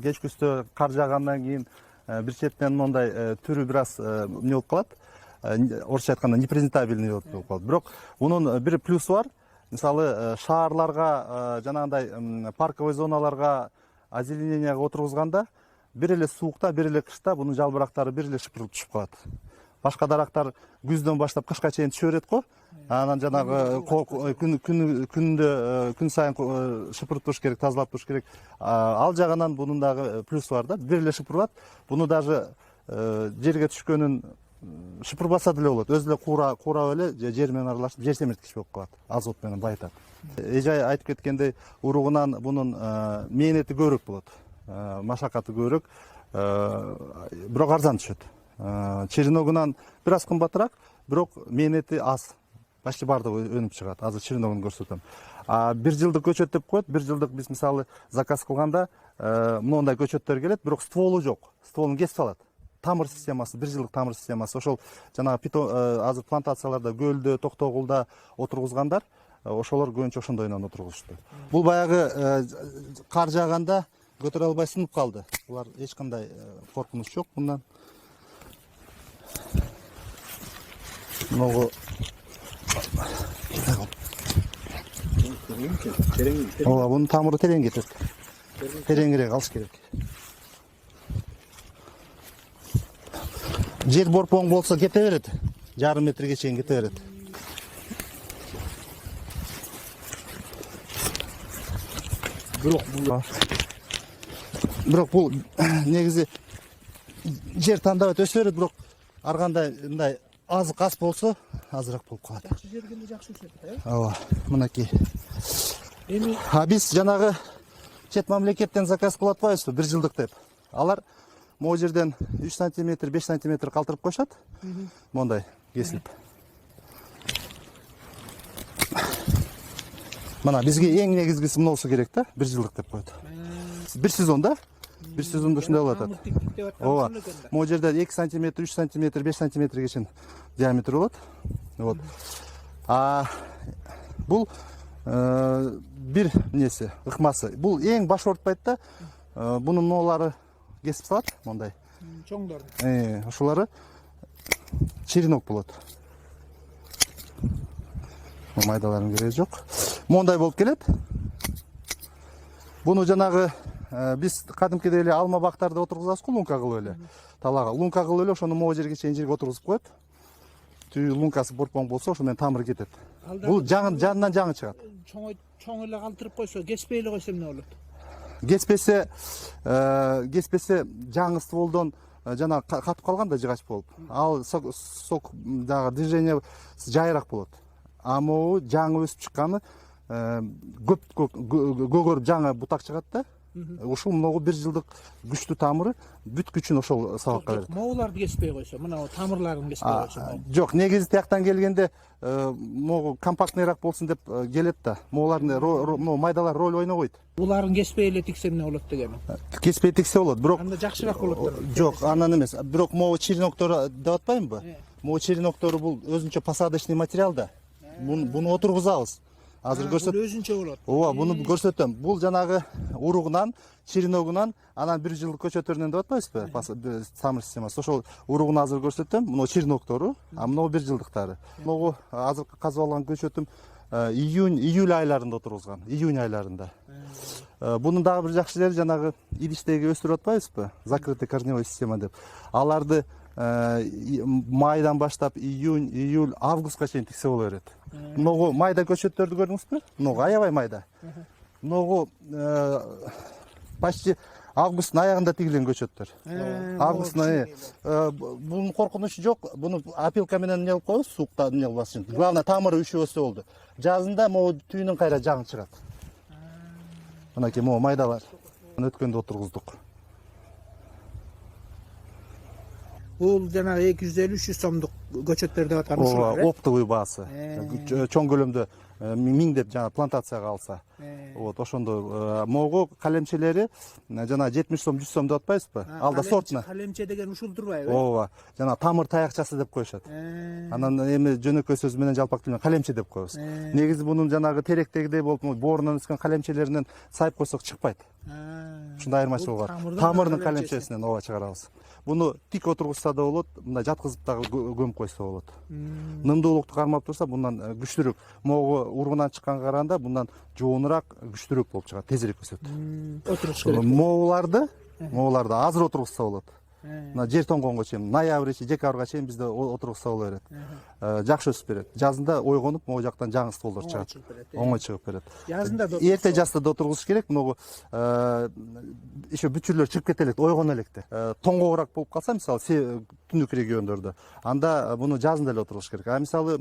Кечкүстө кар жаагандан кийин бир четинен мондай түрү бир аз эмне болуп калат. Орусча айтканда непрезентабельный болуп калат. Бирок мунун бир плюсу бар. Мисалы шаарларга жанагындай парковый зоналарга озелененияга отургузганда бир эле суукта, бир эле кышта бунун жалбырактары бир эле шыпырылып түшүп калат. Башка дарактар күздөн баштап кышка чейин түшө берет го. Анан жанагы күн сайын шыпырып туруш керек, тазалап туруш керек. Ал жагынан бунун дагы плюсу бар да. Бир эле шыпырылат. Буну даже жерге түшкөнүн шыпырбаса деле болот. Өзү эле куурап эле жер менен аралашып, жер семирткич болуп калат. Азот менен байытат. Эжай айтып кеткендей, уругунан бунун мээнети көбүрөөк болот. Машакаты көбүрөөк, бирок арзан түшөт. Череногунан бир аз кымбатыраак, бирок мээнети аз. Почти бардыгы өнүп чыгат. Азыр череногун көрсөтөм. Бир жылдык көчөт деп коет. Бир жылдык биз мисалы заказ кылганда мондай көчөттөр келет, бирок стволу жок. Стволун кесип салат. Тамыр системасы, бир жылдык тамыр системасы. Ошол жанагы азыр плантацияларда Көлдө, Токтогулда отургузгандар, ошолор көбүнчө ошондойунан отургузушту. Бул баягы кар жааганда көтөрө албай сынып калды. Булар эч кандай коркунуч жок мындан. Могу ооба, бунун тамыры терең кетет. Тереңирээк алыш керек. Жер борпоң болсо кете берет. Жарым метрге чейин кете берет. Бирок бул негизи жер тандабай өсө берет, бирок ар кандай мындай азык аз болсо азыраак болуп калат. Жакшы жергенде жакшы өсөт, Ооба, мынакей. Биз жанагы чет мамлекеттен заказ кылып атпайбызбы, бир жылдык деп. Алар могу жерден 3 сантиметр, 5 сантиметр калтырып коюшат. Мондай кесилип. Мына бизге эң негизгиси мына болсо керек да, бир жылдык деп коет. Бир сезонда, бир сезондо ушундай болуп атат. Ооба. Могу жерде 2 сантиметр, 3 сантиметр, 5 сантиметрге чейин диаметр болот. Вот. Бул бир несі, ыкмасы. Бул эң баш ортпайт да. Бунун нолары кесип салат, мондай. Чоңдорду. Ошолары черенок болот. Майдаларын кереги жок. Мондай болуп келет. Буну жанагы биз кадимкидей эле алма бактарды отургузабыз го, лунка кылып эле. Талага лунка кылып эле ошону могу жерге чейин жерге отургузуп коет. Түү лункасы борпоң болсо ошо менен тамыр кетет. Бул жанынан жаңы чыгат. Чоң эле калтырып койсо, кеспей эле койсо эмне болот? Кеспесе жаңы стволдон жана катып калган да жыгач болуп. Ал сок дагы движение жайыраак болот. Могу жаңы өсүп чыкканы көгөрүп жаңы бутак чыгат да. Ушул могу бир жылдык күчтүү тамыры бүт күчүн ошол сабакка берет. Могуларды кеспей койсо, мына тамырларын кеспей койсо. Жок, негизи тияктан келгенде могу компактныйраак болсун деп келет да. Могулардын майдалар роль ойнобойт. Буларын кеспей эле тиксе эмне болот дегеним. Кеспей тиксе болот, бирок анда жакшыраак болот. Жок, андан эмес. Бирок могу череноктору деп атпаймынбы? Могу череноктору бул өзүнчө посадочный материал да. Буну отургузабыз. Азыр көрсөт. Өзүнчө болот. Ооба, буну көрсөтөм. Бул жанагы уругунан, череногунан, анан бир жылдык көчөтөрүнөн деп атпайсызбы? Тамыр системасы. Ошол уругуну азыр көрсөтөм. Муну череноктору, муну бир жылдыктары. Могу азыркы казып алган көчөтүм июль айларында отургузган. Июнь айларында. Бунун дагы бир жакшы жери жанагы идиштеги өстүрүп атпайбызбы? Закрытый корневой система деп. Аларды майдан баштап июнь, июль, августка чейин тиксе боло берет. Могу майда көчөттөрдү көрдүңүзбү? Могу аябай майда. Могу почти августтун аягында тигилген көчөттөр. Августтун бунун коркунучу жок. Буну опилка менен эмне кылып коебуз, суукта эмне кылбас үчүн. Главное тамыры үшөбөсө болду. Жазында могу түйүнөн кайра жаңы чыгат. Мынакей могу майдалар. Өткөндө отургуздук. Бул жанагы 250-300 сомдук көчөттөр деп аткан ооба, ушулар. оптовый баасы. Чоң көлөмдө миңдеп жана плантацияга алса. Вот ошондо могу калемчелери жана 70 сом 100 сом деп атпайсызбы? Алда сортуна. Калемче деген ушул турбайбы? Ооба. Жана тамыр таякчасы деп коюшат. Анан эми жөнөкөй сөз менен жалпак тил менен калемче деп коебуз. Негизи бунун жанагы теректегидей болуп боорунан өскөн калемчелеринен сайып койсок чыкпайт. Ушундай айырмачылыгы бар. Тамырдын калемчесинен ооба чыгарабыз. Буну тик отургузса да болот, мындай жаткызып дагы көмүп койсо болот. Нымдуулукту кармап турса, bundan күчтүүрөөк. Могу ургунан чыкканга караганда bundan жоонураак, күчтүүрөөк болуп чыгат, тезирээк өсөт. Отуруш керек. Могуларды азыр отургузса болот. Мына жер тоңгонго чейин, ноябрь, декабрга чейин бизде отургузса боло берет. Жакшы өсүп берет. Жазында ойгонуп, могу жактан жаңы стволдор чыгат. Оңой чыгып берет. Жазында да Эрте жазда да отургузуш керек. Могу еще бүтүрлөр чыгып кете элек, ойгоно электе. Тоңгоогураак болуп калса, мисалы, түндүк региондордо, анда буну жазында эле отургузуш керек. А мисалы